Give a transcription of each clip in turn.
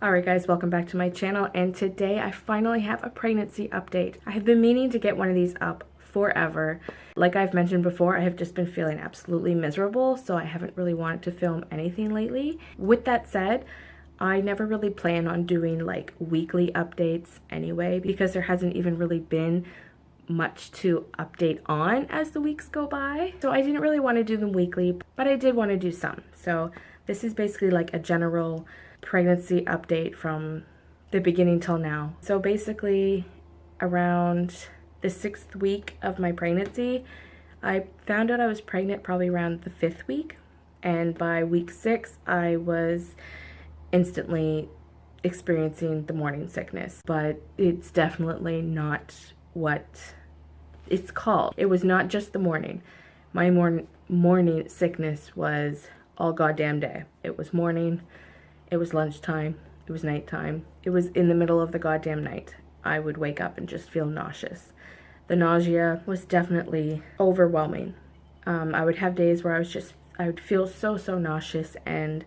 Alright guys, welcome back to my channel, and today I finally have a pregnancy update. I have been meaning to get one of these up forever. Like I've mentioned before, I have just been feeling absolutely miserable, so I haven't really wanted to film anything lately. With that said, I never really plan on doing like weekly updates anyway, because there hasn't even really been much to update on as the weeks go by. So I didn't really want to do them weekly, but I did want to do some. So this is basically like a general pregnancy update from the beginning till now. So basically around the 6th week of my pregnancy, I found out I was pregnant probably around the 5th week, and by week 6 I was instantly experiencing the morning sickness, but it's definitely not what it's called. It was not just the morning. My morning sickness was all goddamn day. It was morning, it was lunchtime, it was nighttime, it was in the middle of the goddamn night. I would wake up and just feel nauseous. The nausea was definitely overwhelming. I would have days where I would feel so nauseous, and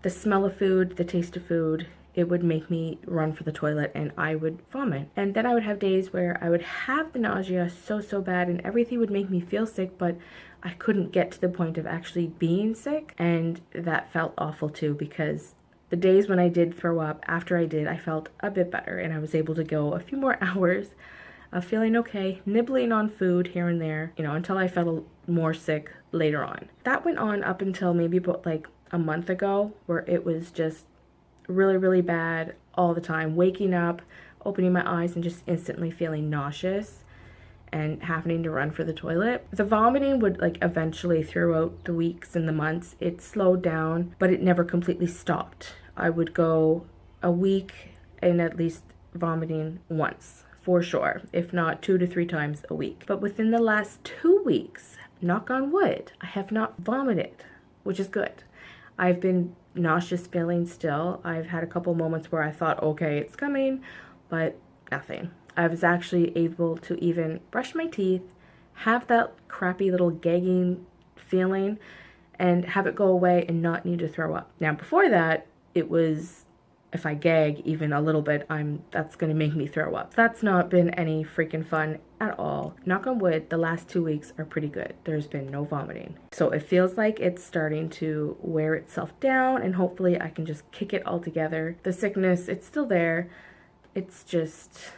the smell of food, the taste of food, it would make me run for the toilet and I would vomit. And then I would have days where I would have the nausea so bad and everything would make me feel sick, but I couldn't get to the point of actually being sick, and that felt awful too, because the days when I did throw up, after I did, I felt a bit better and I was able to go a few more hours of feeling okay, nibbling on food here and there, until I felt more sick later on. That went on up until maybe about like a month ago, where it was just really bad all the time, waking up, opening my eyes and just instantly feeling nauseous and having to run for the toilet. The vomiting would like eventually, throughout the weeks and the months, it slowed down, but it never completely stopped. I would go a week and at least vomiting once, for sure, if not 2 to 3 times a week. But within the last 2 weeks, knock on wood, I have not vomited, which is good. I've been nauseous feeling still. I've had a couple moments where I thought, okay, it's coming, but nothing. I was actually able to even brush my teeth, have that crappy little gagging feeling, and have it go away and not need to throw up. Now, before that, it was, if I gag even a little bit, that's gonna make me throw up. That's not been any freaking fun at all. Knock on wood, the last 2 weeks are pretty good. There's been no vomiting. So it feels like it's starting to wear itself down, and hopefully I can just kick it all together. The sickness, it's still there. It's just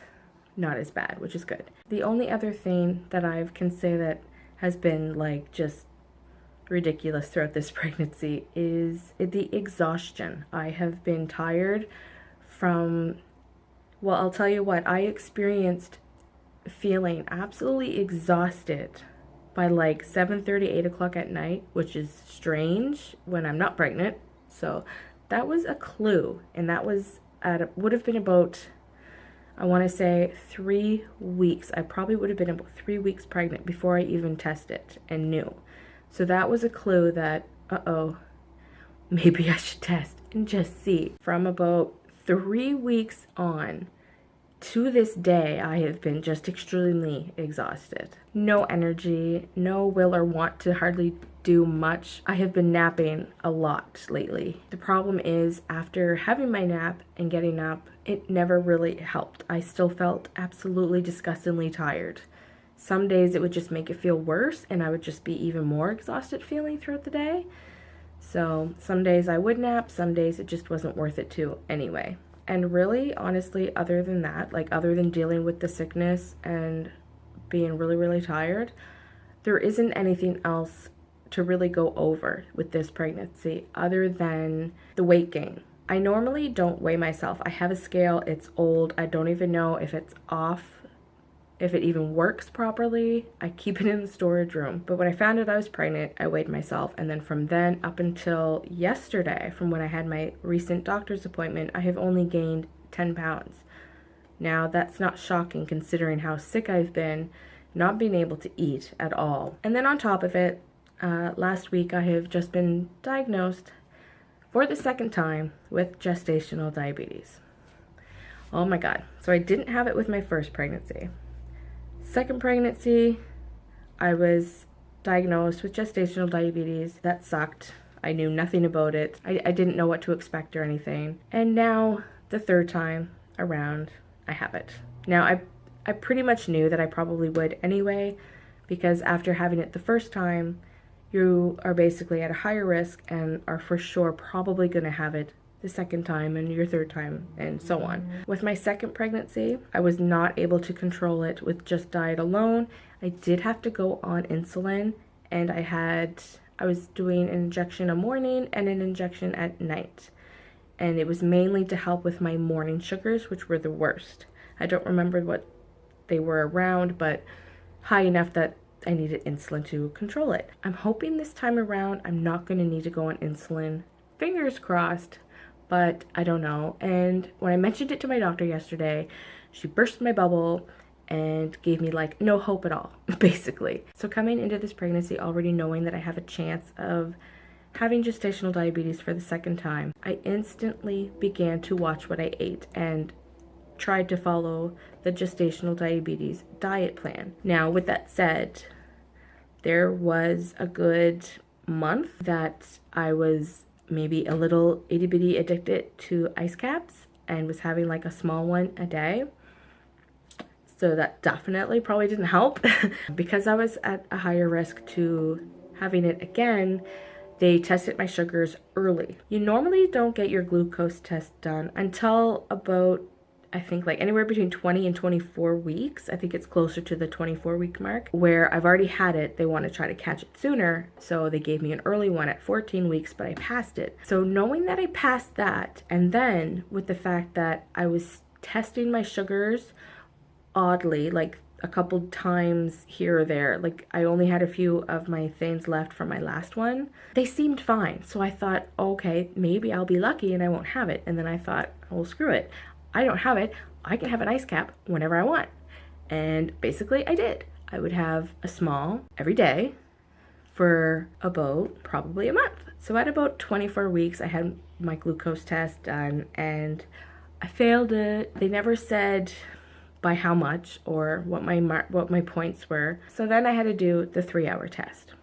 not as bad, which is good. The only other thing that I can say that has been like just ridiculous throughout this pregnancy is the exhaustion. I have been tired from, well, I'll tell you what, I experienced feeling absolutely exhausted by like 7:30, 8 o'clock at night, which is strange when I'm not pregnant. So that was a clue, and that was would have been about, I want to say 3 weeks. I probably would have been about 3 weeks pregnant before I even tested and knew. So that was a clue that, maybe I should test and just see. From about 3 weeks on to this day, I have been just extremely exhausted. No energy, no will or want to hardly do much. I have been napping a lot lately. The problem is, after having my nap and getting up, it never really helped. I still felt absolutely disgustingly tired. Some days it would just make it feel worse, and I would just be even more exhausted feeling throughout the day. So some days I would nap, some days it just wasn't worth it to anyway. And really, honestly, other than that, like other than dealing with the sickness and being really tired, there isn't anything else to really go over with this pregnancy other than the weight gain. I normally don't weigh myself. I have a scale, it's old. I don't even know if it's off, if it even works properly. I keep it in the storage room. But when I found out I was pregnant, I weighed myself. And then from then up until yesterday, from when I had my recent doctor's appointment, I have only gained 10 pounds. Now, that's not shocking considering how sick I've been, not being able to eat at all. And then on top of it, last week I have just been diagnosed for the 2nd time with gestational diabetes. Oh my God. So I didn't have it with my first pregnancy. Second pregnancy, I was diagnosed with gestational diabetes. That sucked. I knew nothing about it. I didn't know what to expect or anything. And now, the third time around, I have it. Now, I pretty much knew that I probably would anyway, because after having it the first time, you are basically at a higher risk and are for sure probably going to have it the second time and your third time and so on. With my second pregnancy, I was not able to control it with just diet alone. I did have to go on insulin, and I was doing an injection a morning and an injection at night. And it was mainly to help with my morning sugars, which were the worst. I don't remember what they were around, but high enough that I needed insulin to control it. I'm hoping this time around I'm not going to need to go on insulin. Fingers crossed, but I don't know. And when I mentioned it to my doctor yesterday, she burst my bubble and gave me like no hope at all, basically. So coming into this pregnancy already knowing that I have a chance of having gestational diabetes for the second time, I instantly began to watch what I ate and tried to follow the gestational diabetes diet plan. Now, with that said, there was a good month that I was maybe a little itty bitty addicted to ice caps and was having like a small one a day. So that definitely probably didn't help. Because I was at a higher risk to having it again, they tested my sugars early. You normally don't get your glucose test done until about, I think like anywhere between 20 and 24 weeks. I think it's closer to the 24-week mark, where I've already had it. They want to try to catch it sooner. So they gave me an early one at 14 weeks, but I passed it. So knowing that I passed that, and then with the fact that I was testing my sugars oddly, like a couple times here or there, like I only had a few of my things left from my last one, they seemed fine. So I thought, okay, maybe I'll be lucky and I won't have it. And then I thought, oh, well, screw it. I don't have it. I can have an ice cap whenever I want. And basically I did. I would have a small every day for about probably a month. So at about 24 weeks, I had my glucose test done and I failed it. They never said by how much or what my points were. So then I had to do the 3-hour test.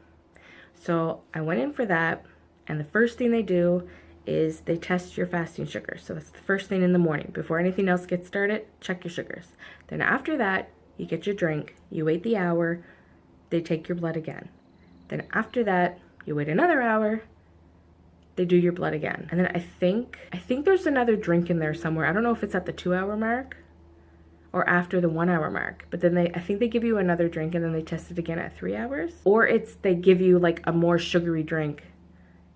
So I went in for that, and the first thing they do is they test your fasting sugar. So that's the first thing in the morning. Before anything else gets started, check your sugars. Then after that, you get your drink, you wait the hour, they take your blood again. Then after that, you wait another hour, they do your blood again. And then I think there's another drink in there somewhere. I don't know if it's at the 2-hour mark or after the 1-hour mark, but then I think they give you another drink and then they test it again at 3 hours. Or they give you like a more sugary drink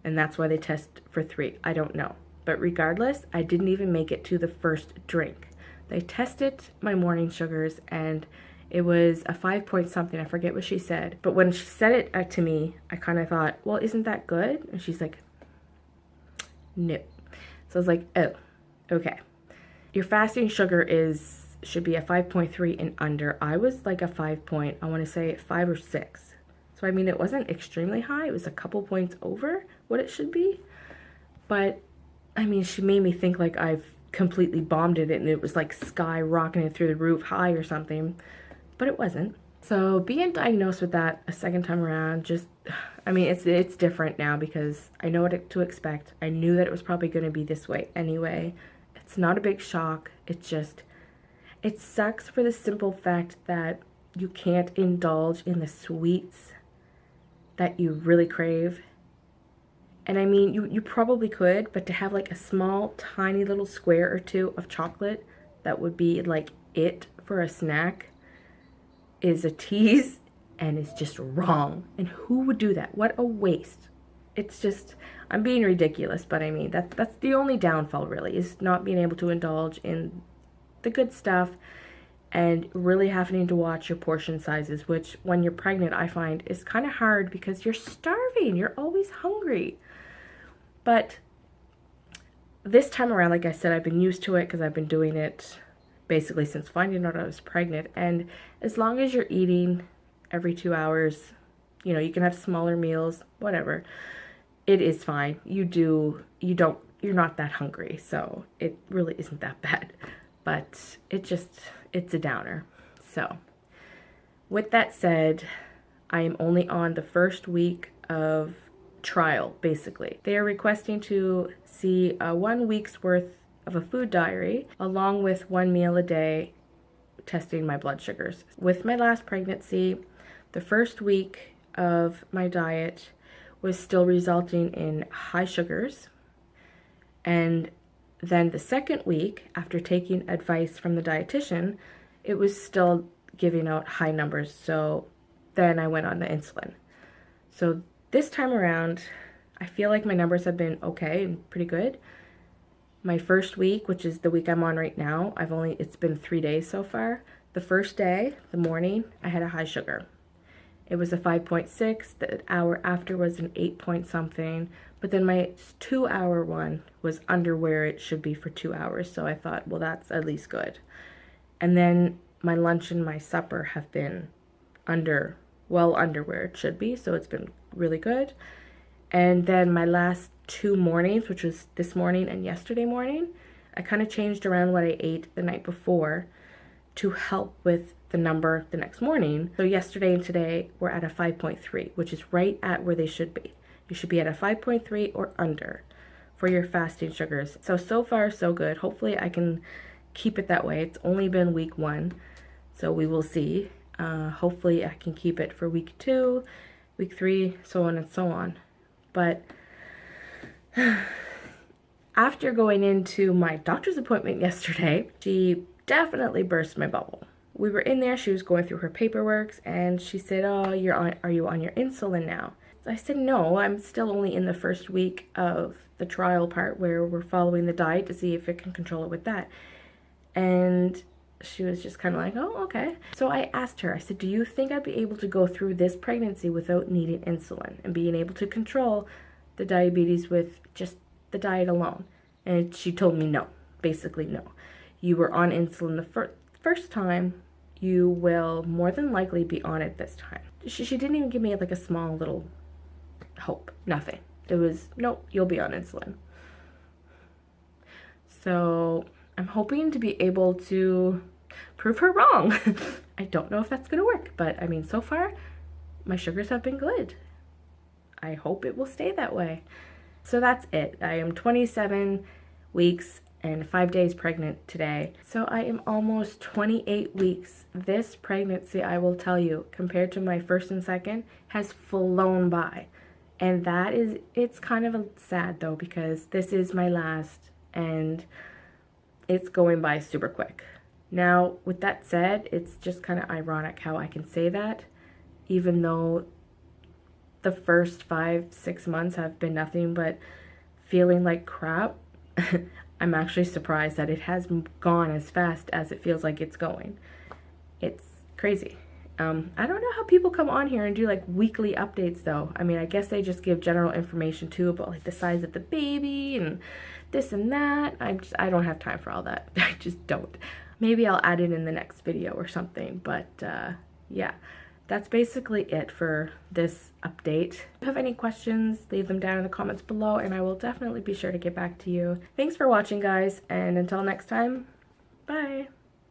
and that's why they test for 3. I don't know. But regardless, I didn't even make it to the first drink. They tested my morning sugars and it was a 5 point something. I forget what she said. But when she said it to me, I kind of thought, well, isn't that good? And she's like, no. So I was like, oh, okay. Your fasting sugar should be a 5.3 and under. I was like a 5 point, I want to say 5 or 6. So I mean, it wasn't extremely high. It was a couple points over what it should be. But I mean, she made me think like I've completely bombed it and it was like skyrocketing through the roof high or something, but it wasn't. So being diagnosed with that a second time around, I mean, it's different now because I know what to expect. I knew that it was probably going to be this way anyway. It's not a big shock. It sucks for the simple fact that you can't indulge in the sweets that you really crave. And I mean, you probably could, but to have like a small, tiny little square or two of chocolate that would be like it for a snack is a tease and is just wrong. And who would do that? What a waste. It's just, I'm being ridiculous, but I mean, that's the only downfall really, is not being able to indulge in the good stuff and really having to watch your portion sizes, which when you're pregnant, I find is kind of hard because you're starving. You're always hungry. But this time around, like I said, I've been used to it because I've been doing it basically since finding out I was pregnant. And as long as you're eating every 2 hours, you can have smaller meals, whatever, it is fine. You're not that hungry. So it really isn't that bad, but it's a downer. So with that said, I am only on the first week of trial, basically. They are requesting to see 1 week's worth of a food diary along with 1 meal a day testing my blood sugars. With my last pregnancy, the first week of my diet was still resulting in high sugars, and then the second week, after taking advice from the dietitian, it was still giving out high numbers, so then I went on the insulin. So this time around, I feel like my numbers have been okay and pretty good. My first week, which is the week I'm on right now, it's been 3 days so far. The first day, the morning, I had a high sugar. It was a 5.6, the hour after was an 8 point something, but then my 2-hour one was under where it should be for 2 hours, so I thought, well, that's at least good. And then my lunch and my supper have been under where it should be, so it's been really good. And then my last 2 mornings, which was this morning and yesterday morning, I kind of changed around what I ate the night before to help with the number the next morning. So yesterday and today we're at a 5.3, which is right at where they should be. You should be at a 5.3 or under for your fasting sugars. So far so good. Hopefully I can keep it that way. It's only been week 1, so we will see. Hopefully I can keep it for week 2, week 3, so on and so on. But after going into my doctor's appointment yesterday, she definitely burst my bubble. We were in there, she was going through her paperwork, and she said, oh, are you on your insulin now? I said, no, I'm still only in the first week of the trial part where we're following the diet to see if it can control it with that. And she was just kind of like, oh, okay. So I asked her, I said, do you think I'd be able to go through this pregnancy without needing insulin and being able to control the diabetes with just the diet alone? And she told me no, basically no. You were on insulin the first time, you will more than likely be on it this time. She didn't even give me like a small little hope, nothing. It was, nope, you'll be on insulin. So I'm hoping to be able to prove her wrong. I don't know if that's going to work, but I mean, so far, my sugars have been good. I hope it will stay that way. So that's it. I am 27 weeks and 5 days pregnant today. So I am almost 28 weeks. This pregnancy, I will tell you, compared to my first and second, has flown by. And it's kind of sad though, because this is my last and it's going by super quick. Now, with that said, it's just kind of ironic how I can say that, even though the first 5-6 months have been nothing but feeling like crap. I'm actually surprised that it has gone as fast as it feels like it's going. It's crazy. I don't know how people come on here and do like weekly updates though. I mean, I guess they just give general information too about like the size of the baby and this and that. I don't have time for all that. I just don't. Maybe I'll add it in the next video or something, but yeah, that's basically it for this update. If you have any questions, leave them down in the comments below and I will definitely be sure to get back to you. Thanks for watching, guys, and until next time, bye.